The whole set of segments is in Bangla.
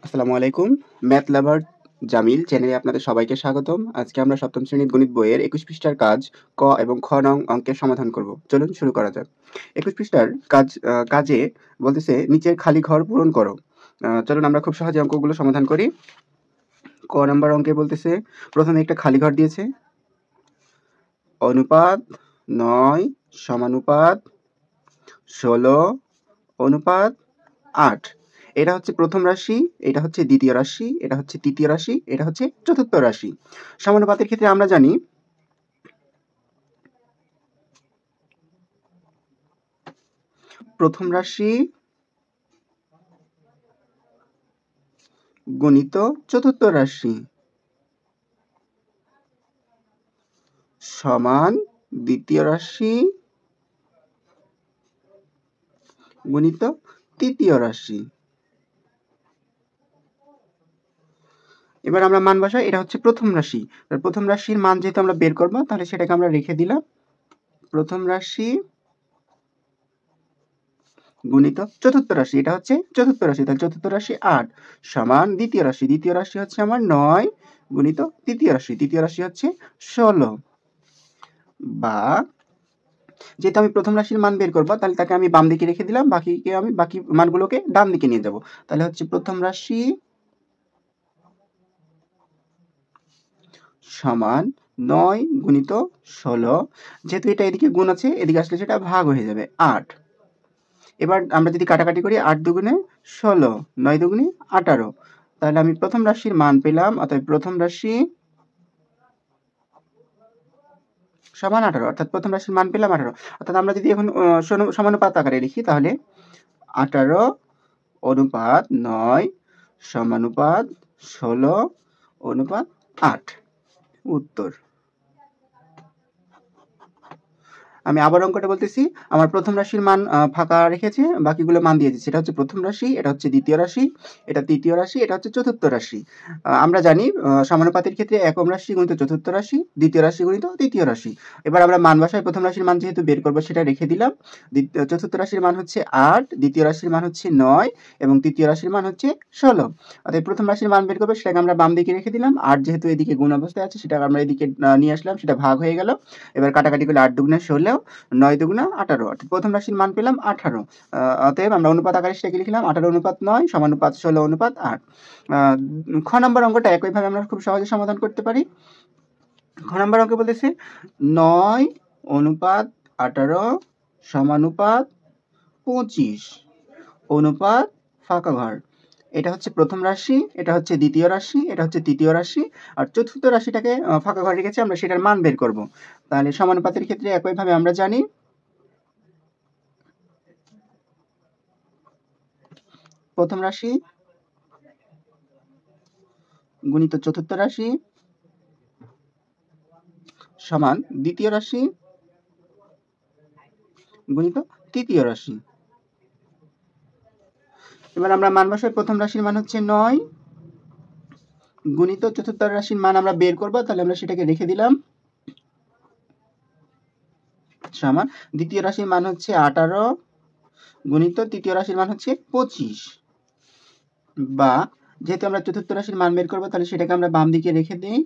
আসসালামু আলাইকুম। ম্যাথ লাভার জামিল চ্যানেলে আপনাদের সবাইকে স্বাগতম। আজকে আমরা সপ্তম শ্রেণীর গণিত বইয়ের ২১ পৃষ্ঠার কাজ ক এবং খ নং অঙ্কের সমাধান করব। চলুন শুরু করা যাক। ২১ পৃষ্ঠার কাজে বলতেছে নিচের খালি ঘর পূরণ করো। চলুন আমরা খুব সহজে অঙ্কগুলো সমাধান করি। ক নাম্বার অঙ্কে বলতেছে প্রথমে একটা খালি ঘর দিয়েছে, অনুপাত ৯ সমানুপাত ১৬ অনুপাত ৮। এটা হচ্ছে প্রথম রাশি, এটা হচ্ছে দ্বিতীয় রাশি, এটা হচ্ছে তৃতীয় রাশি, এটা হচ্ছে চতুর্থ রাশি। সমানুপাতের ক্ষেত্রে আমরা জানি প্রথম রাশি গুণিত চতুর্থ রাশি সমান দ্বিতীয় রাশি গুণিত তৃতীয় রাশি। এবার আমরা মান বসাই। এটা হচ্ছে প্রথম রাশি। প্রথম রাশির মান যেহেতু আমরা বের করবো, তাহলে সেটাকে আমরা রেখে দিলাম। প্রথম রাশি গুণিত চতুর্থ রাশি, এটা হচ্ছে চতুর্থ রাশি, তাহলে চতুর্থ রাশি ৮ সমান দ্বিতীয় রাশি। দ্বিতীয় রাশি হচ্ছে আমার ৯ গুণিত তৃতীয় রাশি, তৃতীয় রাশি হচ্ছে ১৬। বা যেহেতু আমি প্রথম রাশির মান বের করবো, তাহলে তাকে আমি বাম দিকে রেখে দিলাম, বাকি মানগুলোকে ডান দিকে নিয়ে যাব। তাহলে হচ্ছে প্রথম রাশি সমান ৯ গুণিত ১৬। যেহেতু এটা এদিকে গুণ আছে, এদিকে আসলে সেটা ভাগ হয়ে যাবে ৮। এবার আমরা যদি কাটাকাটি করি, ৮ দুগুণে ১৬, ৯ দুগুণে ১৮। তাহলে আমি প্রথম রাশির মান পেলাম, অর্থাৎ প্রথম রাশি সমান ১৮, অর্থাৎ প্রথম রাশির মান পেলাম ১৮। অর্থাৎ আমরা যদি এখন সমানুপাত আকারে লিখি, তাহলে ১৮ অনুপাত ৯ সমানুপাত ১৬ অনুপাত ৮ উত্তর। আমি আবার অঙ্কটা বলতেছি। আমার প্রথম রাশির মান ফাঁকা রেখেছে, বাকিগুলো মান দিয়ে দিচ্ছি। এটা হচ্ছে প্রথম রাশি, এটা হচ্ছে দ্বিতীয় রাশি, এটা তৃতীয় রাশি, এটা হচ্ছে চতুর্থ রাশি। আমরা জানি সমানুপাতের ক্ষেত্রে একম রাশি গুণিত চতুর্থ রাশি, দ্বিতীয় রাশি গুণিত তৃতীয় রাশি। এবার আমরা মান বসাই। প্রথম রাশির মান যেহেতু বের করবো, সেটা রেখে দিলাম। চতুর্থ রাশির মান হচ্ছে ৮, দ্বিতীয় রাশির মান হচ্ছে ৯ এবং তৃতীয় রাশির মান হচ্ছে ১৬। অর্থাৎ প্রথম রাশির মান বের করবো, সেটাকে আমরা বাম দিকে রেখে দিলাম। ৮ যেহেতু এদিকে গুণ অবস্থায় আছে, সেটাকে আমরা এদিকে নিয়ে আসলাম, সেটা ভাগ হয়ে গেল। এবার কাটাকাটি করলে ৮ দুগুণে ১৬, ৯ দুগুণে ১৮, অর্থাৎ প্রথম রাশির মান পেলাম ১৮। অতএব আমরা অনুপাত আকারে সেটাকে লিখলাম ১৮ অনুপাত ৯ সমানুপাত ১৬ অনুপাত ৮। খ নম্বর অঙ্কটা একইভাবে আমরা খুব সহজে সমাধান করতে পারি। খ নম্বর অঙ্কে বলতেছে ৯ অনুপাত ১৮ সমানুপাত ২৫ অনুপাত ফাঁকা ঘর। এটা হচ্ছে প্রথম রাশি, এটা হচ্ছে দ্বিতীয় রাশি, এটা হচ্ছে তৃতীয় রাশি, আর চতুর্থ রাশিটাকে ফাঁকা ঘর রেখেছি, আমরা সেটার মান বের করব। তাহলে সমানুপাতের ক্ষেত্রে একইভাবে আমরা জানি প্রথম রাশি গুণিত চতুর্থ রাশি সমান দ্বিতীয় রাশি গুণিত তৃতীয় রাশি। এবার আমরা মান বসাই। প্রথম রাশির মান হচ্ছে ৯ গুণিত চতুর্থ রাশির মান আমরা বের করব, তাহলে আমরা সেটাকে রেখে দিলাম সমান দ্বিতীয় রাশির মান হচ্ছে ১৮ গুণিত তৃতীয় রাশির মান হচ্ছে ২৫। বা যেহেতু আমরা চতুর্থ রাশির মান বের করবো, তাহলে সেটাকে আমরা বাম দিকে রেখে দিই।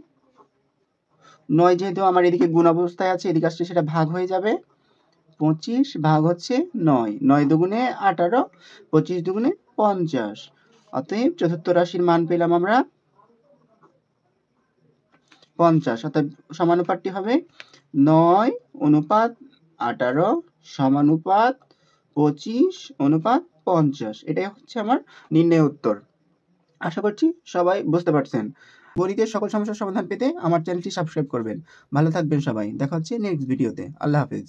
৯ যেহেতু আমার এদিকে গুণ অবস্থায় আছে, এদিকে আসলে সেটা ভাগ হয়ে যাবে। ২৫ ভাগ হচ্ছে ৯, ৯ দুগুণে ১৮, ২৫ দুগুণে ৫০। অতএব চতুর্থ রাশির মান পেলাম আমরা ৫০। অর্থাৎ সমানুপাতটি হবে ৯ অনুপাত ১৮ সমানুপাত ২৫ অনুপাত ৫০। এটাই হচ্ছে আমার নির্ণয় উত্তর। আশা করছি সবাই বুঝতে পারছেন। গণিতের সকল সমস্যার সমাধান পেতে আমার চ্যানেলটি সাবস্ক্রাইব করবেন। ভালো থাকবেন সবাই। দেখা হচ্ছে নেক্সট ভিডিওতে। আল্লাহ হাফেজ।